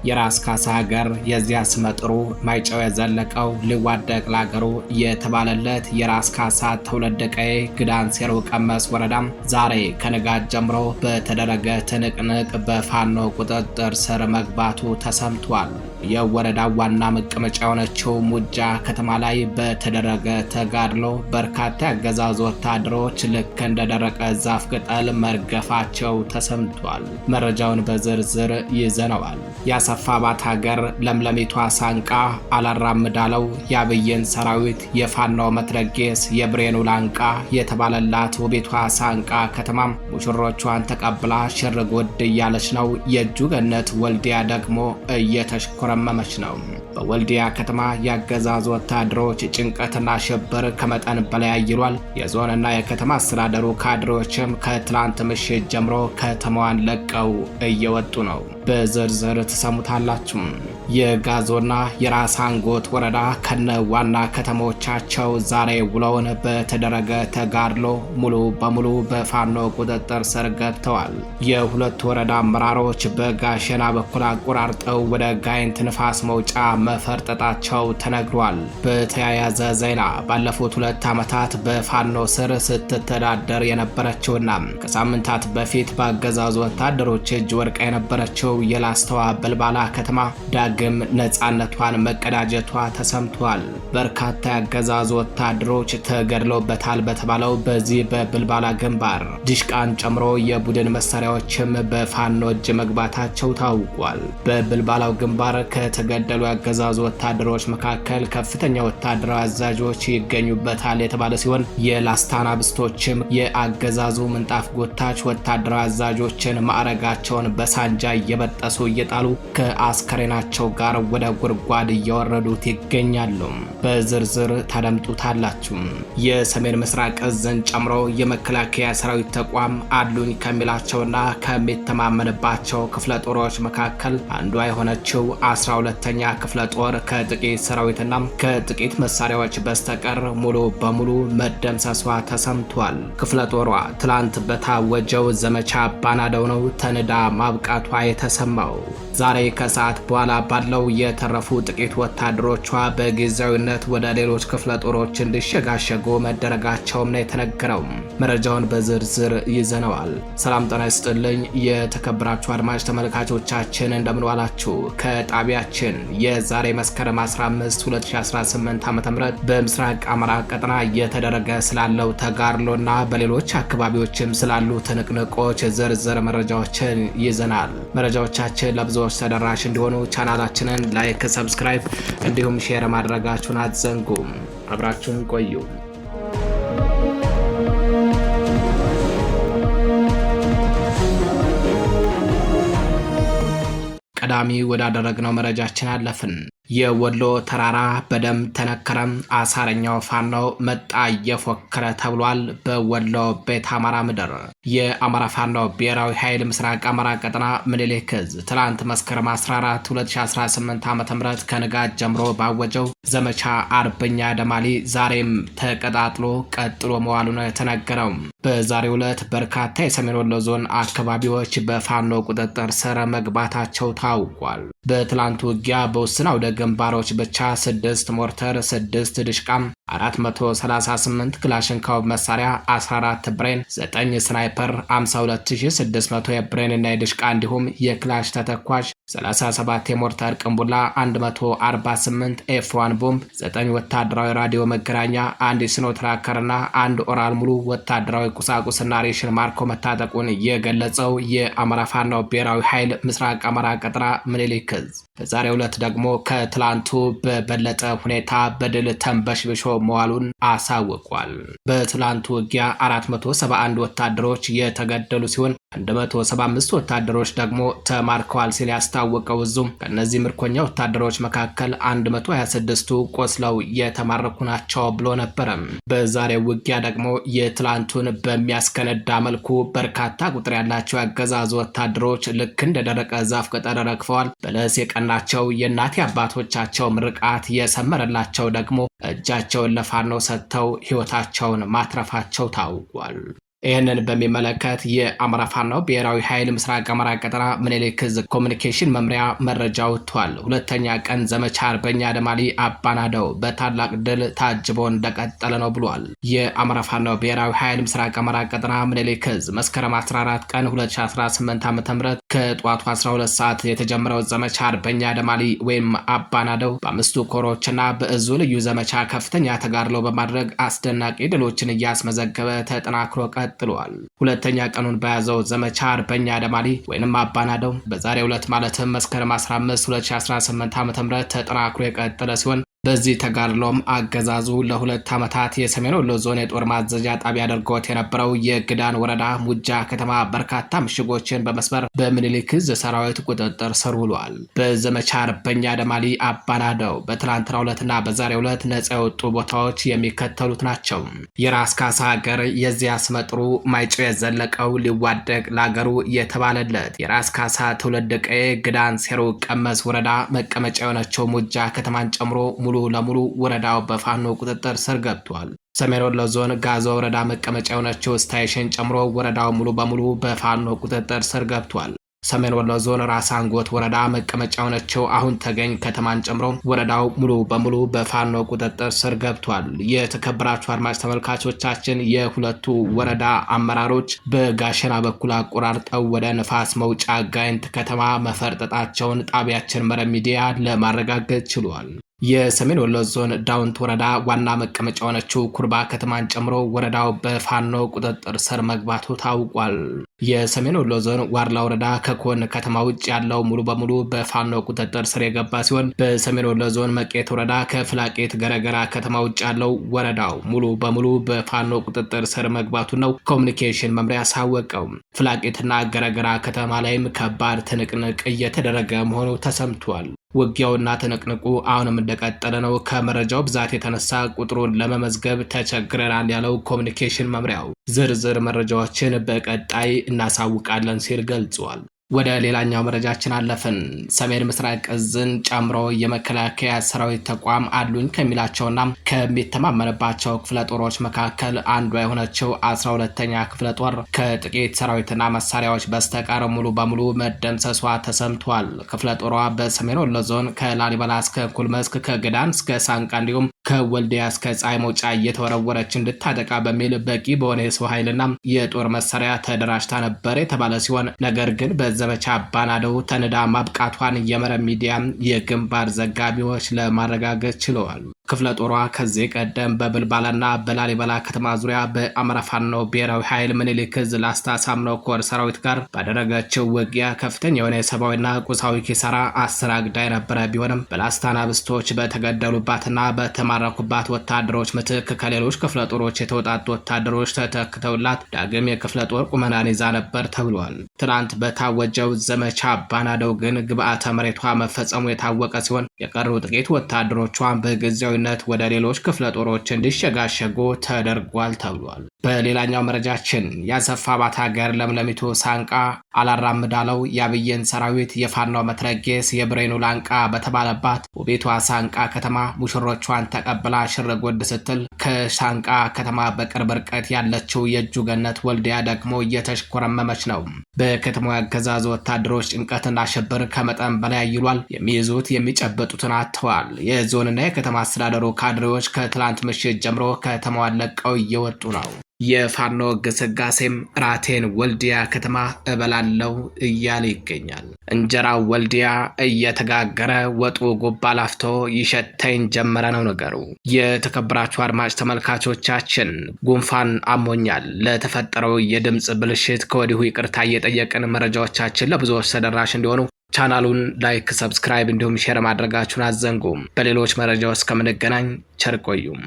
የራስ ካሳ ሀገር የዚያ ስመጥሩ ማይጨው የዘለቀው ሊዋደቅ ላገሩ የተባለለት የራስ ካሳ ትውልድ ቀዬ ግዳን ሴሮ ቀመስ ወረዳም ዛሬ ከንጋት ጀምሮ በተደረገ ትንቅንቅ በፋኖ ቁጥጥር ስር መግባቱ ተሰምቷል። የወረዳው ዋና መቀመጫ የሆነችው ሙጃ ከተማ ላይ በተደረገ ተጋድሎ በርካታ ያገዛዙ ወታደሮች ልክ እንደደረቀ ዛፍ ቅጠል መርገፋቸው ተሰምቷል። መረጃውን በዝርዝር ይዘነዋል። ያሰፋ ባት ሀገር ለምለሚቷ ሳንቃ አላራምዳለው የአብይን ሰራዊት የፋኖ መትረጌስ የብሬኑ ላንቃ የተባለላት ውቢቷ ሳንቃ ከተማም ሙሽሮቿን ተቀብላ ሽርጉድ እያለች ነው። የእጁ ገነት ወልዲያ ደግሞ እየተሽኮረመመች ነው። በወልዲያ ከተማ ያገዛዙ ወታደሮች ጭንቀትና ሽብር ከመጠን በላይ አይሏል። የዞንና የከተማ አስተዳደሩ ካድሬዎችም ከትላንት ምሽት ጀምሮ ከተማዋን ለቀው እየወጡ ነው። በዝርዝር ተሰሙታላችሁ። የጋዞና የራስ አንጎት ወረዳ ከነ ዋና ከተሞቻቸው ዛሬ ውለውን በተደረገ ተጋድሎ ሙሉ በሙሉ በፋኖ ቁጥጥር ስር ገብተዋል። የሁለት ወረዳ አመራሮች በጋሸና በኩል አቆራርጠው ወደ ጋይንት ንፋስ መውጫ መፈርጠጣቸው ተነግሯል። በተያያዘ ዜና ባለፉት 2 ዓመታት በፋኖ ስር ስትተዳደር የነበረችውና ከሳምንታት በፊት በአገዛዙ ወታደሮች እጅ ወድቃ የነበረችው የላስተዋ በልባላ ከተማ ዳግም ነፃነቷን መቀዳጀቷ ተሰምቷል። በርካታ ያገዛዙ ወታደሮች ተገድለውበታል በተባለው በዚህ በብልባላ ግንባር ዲሽቃን ጨምሮ የቡድን መሳሪያዎችም በፋኖ እጅ መግባታቸው ታውቋል። በብልባላው ግንባር ከተገደሉ ያገዛዙ ወታደሮች መካከል ከፍተኛ ወታደራዊ አዛዦች ይገኙበታል የተባለ ሲሆን የላስታና ብስቶችም የአገዛዙ ምንጣፍ ጎታች ወታደራዊ አዛዦችን ማዕረጋቸውን በሳንጃ እየበጠሱ እየጣሉ ከአስከሬናቸው ጋር ወደ ጉድጓድ እያወረዱት ይገኛሉ። በዝርዝር ታደምጡታላችሁ። የሰሜን ምስራቅ እዝን ጨምሮ የመከላከያ ሰራዊት ተቋም አሉኝ ከሚላቸውና ከሚተማመንባቸው ክፍለ ጦሮች መካከል አንዷ የሆነችው 12ኛ ክፍለ ጦር ከጥቂት ሰራዊትና ከጥቂት መሳሪያዎች በስተቀር ሙሉ በሙሉ መደምሰሷ ተሰምቷል። ክፍለ ጦሯ ትላንት በታወጀው ዘመቻ ባናደው ነው ተንዳ ማብቃቷ የተሰማው። ዛሬ ከሰዓት በኋላ ባለው የተረፉ ጥቂት ወታደሮቿ በጊዜያዊነት ወደ ሌሎች ክፍለ ጦሮች እንዲሸጋሸጉ መደረጋቸውም ነው የተነገረው። መረጃውን በዝርዝር ይዘነዋል። ሰላም ጤና ይስጥልኝ የተከበራችሁ አድማጭ ተመልካቾቻችን እንደምን ዋላችሁ። ከጣቢያችን የዛሬ መስከረም 15 2018 ዓ.ም በምስራቅ አማራ ቀጠና እየተደረገ ስላለው ተጋድሎና በሌሎች አካባቢዎችም ስላሉ ትንቅንቆች ዝርዝር መረጃዎችን ይዘናል። መረጃዎቻችን ለብዙዎች ተደራሽ እንዲሆኑ ቻናላችንን ላይክ፣ ሰብስክራይብ እንዲሁም ሼር ማድረጋችሁን አትዘንጉም። አብራችሁን ቆዩ። ቀዳሚ ወዳደረግነው መረጃችን አለፍን። የወሎ ተራራ በደም ተነከረም፣ አሳረኛው ፋኖ መጣ እየፎከረ ተብሏል። በወሎ ቤት አማራ ምድር የአማራ ፋኖ ብሔራዊ ኃይል ምስራቅ አማራ ቀጠና ምኒልክ ዕዝ ትላንት መስከረም 14 2018 ዓ.ም ከንጋት ጀምሮ ባወጀው ዘመቻ አርበኛ ደማሊ ዛሬም ተቀጣጥሎ ቀጥሎ መዋሉ ነው የተነገረው። በዛሬው ዕለት በርካታ የሰሜን ወሎ ዞን አካባቢዎች በፋኖ ቁጥጥር ስር መግባታቸው ታውቋል። በትላንቱ ውጊያ በውስን አውደ ግንባሮች ብቻ 6 ሞርተር፣ 6 ድሽቃም፣ 438 ክላሽንኮቭ መሳሪያ፣ 14 ብሬን፣ 9 ስናይፐር፣ 52600 የብሬን እና የድሽቃ እንዲሁም የክላሽ ተተኳሽ፣ 37 የሞርተር ቅንቡላ፣ 148 ኤፍ1 ቦምብ፣ 9 ወታደራዊ ራዲዮ መገናኛ፣ 1 ሲኖትራከርና 1 ኦራል ሙሉ ወታደራዊ ቁሳቁስና ሬሽን ማርኮ መታጠቁን የገለጸው የአማራ ፋኖ ብሔራዊ ኃይል ምስራቅ አማራ ቀጠና ምኒልክ ዕዝ በዛሬው ዕለት ደግሞ ከትላንቱ በበለጠ ሁኔታ በድል ተንበሽብሾ መዋሉን አሳውቋል። በትላንቱ ውጊያ 471 ወታደሮች የተገደሉ ሲሆን 175 ወታደሮች ደግሞ ተማርከዋል ሲል ያስታወቀው ዕዙም ከነዚህ ምርኮኛ ወታደሮች መካከል 126ቱ ቆስለው የተማረኩ ናቸው ብሎ ነበር። በዛሬው ውጊያ ደግሞ የትላንቱን በሚያስከነዳ መልኩ በርካታ ቁጥር ያላቸው ያገዛዙ ወታደሮች ልክ እንደደረቀ ዛፍ ቅጠል ረግፈዋል። በለስ የቀናቸው የእናት አባቶቻቸው ምርቃት የሰመረላቸው ደግሞ እጃቸውን ለፋኖ ሰጥተው ሕይወታቸውን ማትረፋቸው ታውቋል። ይህንን በሚመለከት የአማራ ፋኖ ብሔራዊ ኃይል ምስራቅ አማራ ቀጠና ምኒልክ ዕዝ ኮሚኒኬሽን መምሪያ መረጃ ወጥቷል። ሁለተኛ ቀን ዘመቻ አርበኛ አደማሊ አባናደው በታላቅ ድል ታጅቦ እንደቀጠለ ነው ብሏል። የአማራ ፋኖ ብሔራዊ ኃይል ምስራቅ አማራ ቀጠና ምኒልክ ዕዝ መስከረም 14 ቀን 2018 ዓ.ም ከጧቱ 12 ሰዓት የተጀመረው ዘመቻ አርበኛ አደማሊ ወይም አባናደው በአምስቱ ኮሮችና በእዙ ልዩ ዘመቻ ከፍተኛ ተጋድሎ በማድረግ አስደናቂ ድሎችን እያስመዘገበ ተጠናክሮ ቀጥሏል። ሁለተኛ ቀኑን በያዘው ዘመቻ አርበኛ አደማሊ ወይንም አባናደው በዛሬው ዕለት ማለትም መስከረም 15 2018 ዓ.ም ተጠናክሮ የቀጠለ ሲሆን በዚህ ተጋድሎም አገዛዙ ለ2 ዓመታት የሰሜን ወሎ ዞን የጦር ማዘዣ ጣቢያ አድርጎት የነበረው የግዳን ወረዳ ሙጃ ከተማ በርካታ ምሽጎችን በመስበር በምኒልክ ዕዝ ሰራዊት ቁጥጥር ስር ውሏል። በዘመቻ አርበኛ አደማሊ አባናደው በትናንትናው ዕለትና በዛሬው ዕለት ነጻ የወጡ ቦታዎች የሚከተሉት ናቸው። የራስ ካሳ ሀገር የዚያ ስመጥሩ ማይጨው የዘለቀው ሊዋደቅ ለሀገሩ የተባለለት የራስ ካሳ ትውልድ ቀዬ ግዳን ሴሮ ቀመስ ወረዳ መቀመጫ የሆነችው ሙጃ ከተማን ጨምሮ ሙሉ ለሙሉ ወረዳው በፋኖ ቁጥጥር ስር ገብቷል። ሰሜን ወሎ ዞን ጋዞ ወረዳ መቀመጫ የሆነችው ስታይሽን ጨምሮ ወረዳው ሙሉ በሙሉ በፋኖ ቁጥጥር ስር ገብቷል። ሰሜን ወሎ ዞን ራስ አንጎት ወረዳ መቀመጫ የሆነችው አሁን ተገኝ ከተማን ጨምሮ ወረዳው ሙሉ በሙሉ በፋኖ ቁጥጥር ስር ገብቷል። የተከበራችሁ አድማጭ ተመልካቾቻችን የሁለቱ ወረዳ አመራሮች በጋሸና በኩል አቆራርጠው ወደ ንፋስ መውጫ ጋይንት ከተማ መፈርጠጣቸውን ጣቢያችን መረብ ሚዲያ ለማረጋገጥ ችሏል። የሰሜን ወሎ ዞን ዳውንት ወረዳ ዋና መቀመጫ የሆነችው ኩርባ ከተማን ጨምሮ ወረዳው በፋኖ ቁጥጥር ስር መግባቱ ታውቋል። የሰሜን ወሎ ዞን ዋርላ ወረዳ ከኮን ከተማ ውጭ ያለው ሙሉ በሙሉ በፋኖ ቁጥጥር ስር የገባ ሲሆን በሰሜን ወሎ ዞን መቄት ወረዳ ከፍላቄት ገረገራ ከተማ ውጭ ያለው ወረዳው ሙሉ በሙሉ በፋኖ ቁጥጥር ስር መግባቱ ነው ኮሚኒኬሽን መምሪያ ሳወቀው። ፍላቄትና ገረገራ ከተማ ላይም ከባድ ትንቅንቅ እየተደረገ መሆኑ ተሰምቷል። ውጊያውና ትንቅንቁ አሁንም እንደቀጠለ ነው። ከመረጃው ብዛት የተነሳ ቁጥሩን ለመመዝገብ ተቸግረናል ያለው ኮሚኒኬሽን መምሪያው ዝርዝር መረጃዎችን በቀጣይ እናሳውቃለን ሲል ገልጿል። ወደ ሌላኛው መረጃችን አለፍን። ሰሜን ምስራቅ ዕዝን ጨምሮ የመከላከያ ሰራዊት ተቋም አሉኝ ከሚላቸውና ከሚተማመንባቸው ክፍለ ጦሮች መካከል አንዷ የሆነችው 12ኛ ክፍለ ጦር ከጥቂት ሰራዊትና መሳሪያዎች በስተቀር ሙሉ በሙሉ መደምሰሷ ተሰምቷል። ክፍለ ጦሯ በሰሜን ወሎ ዞን ከላሊበላ እስከ ኩልመስክ ከግዳን እስከ ሳንቃ እንዲሁም ከወልዲያ እስከ ፀሐይ መውጫ እየተወረወረች እንድታጠቃ በሚል በቂ በሆነ የሰው ኃይልና የጦር መሳሪያ ተደራጅታ ነበር የተባለ ሲሆን ነገር ግን ዘመቻ አባናደው ተንዳ ማብቃቷን የመረብ ሚዲያ የግንባር ዘጋቢዎች ለማረጋገጥ ችለዋል። ክፍለ ጦሯ ከዚህ ቀደም በብልባላና በላሊበላ ከተማ ዙሪያ በአማራ ፋኖ ብሔራዊ ኃይል ምኒልክ ዕዝ ላስታ ሳምነው ኮር ሰራዊት ጋር ባደረገችው ውጊያ ከፍተኛ የሆነ የሰብአዊና ቁሳዊ ኪሳራ አስተናግዳ የነበረ ቢሆንም በላስታ ናብስቶች በተገደሉባትና በተማረኩባት ወታደሮች ምትክ ከሌሎች ክፍለ ጦሮች የተውጣጡ ወታደሮች ተተክተውላት ዳግም የክፍለ ጦር ቁመናን ይዛ ነበር ተብሏል። ትናንት በታወጀው ዘመቻ አባናደው ግን ግብአተ መሬቷ መፈጸሙ የታወቀ ሲሆን የቀሩ ጥቂት ወታደሮቿ በጊዜያዊ ወደ ሌሎች ክፍለ ጦሮች እንዲሸጋሸጉ ተደርጓል ተብሏል። በሌላኛው መረጃችን ያሰፋ ባታ ሀገር ለምለሚቱ ሳንቃ አላራምዳለው የአብይን ሰራዊት የፋናው መትረጌስ የብሬኑ ላንቃ በተባለባት ውቤቷ ሳንቃ ከተማ ሙሽሮቿን ተቀብላ ሽርጉድ ስትል ከሳንቃ ከተማ በቅርብ ርቀት ያለችው የእጁ ገነት ወልዲያ ደግሞ እየተሽኮረመመች ነው። በከተማው ያገዛዙ ወታደሮች ጭንቀትና ሽብር ከመጠን በላይ ይሏል። የሚይዙት የሚጨበጡትን አጥተዋል። የዞንና የከተማ አስተዳደሩ ካድሬዎች ከትላንት ምሽት ጀምሮ ከተማዋን ለቀው እየወጡ ነው። የፋኖ ግስጋሴም ራቴን ወልዲያ ከተማ እበላለው እያለ ይገኛል። እንጀራው ወልዲያ እየተጋገረ ወጡ ጉባ ላፍቶ ይሸተኝ ጀመረ ነው ነገሩ። የተከበራችሁ አድማጭ ተመልካቾቻችን ጉንፋን አሞኛል። ለተፈጠረው የድምፅ ብልሽት ከወዲሁ ይቅርታ እየጠየቅን መረጃዎቻችን ለብዙዎች ተደራሽ እንዲሆኑ ቻናሉን ላይክ፣ ሰብስክራይብ እንዲሁም ሼር ማድረጋችሁን አዘንጉም። በሌሎች መረጃዎች እስከምንገናኝ ቸር ቆዩም።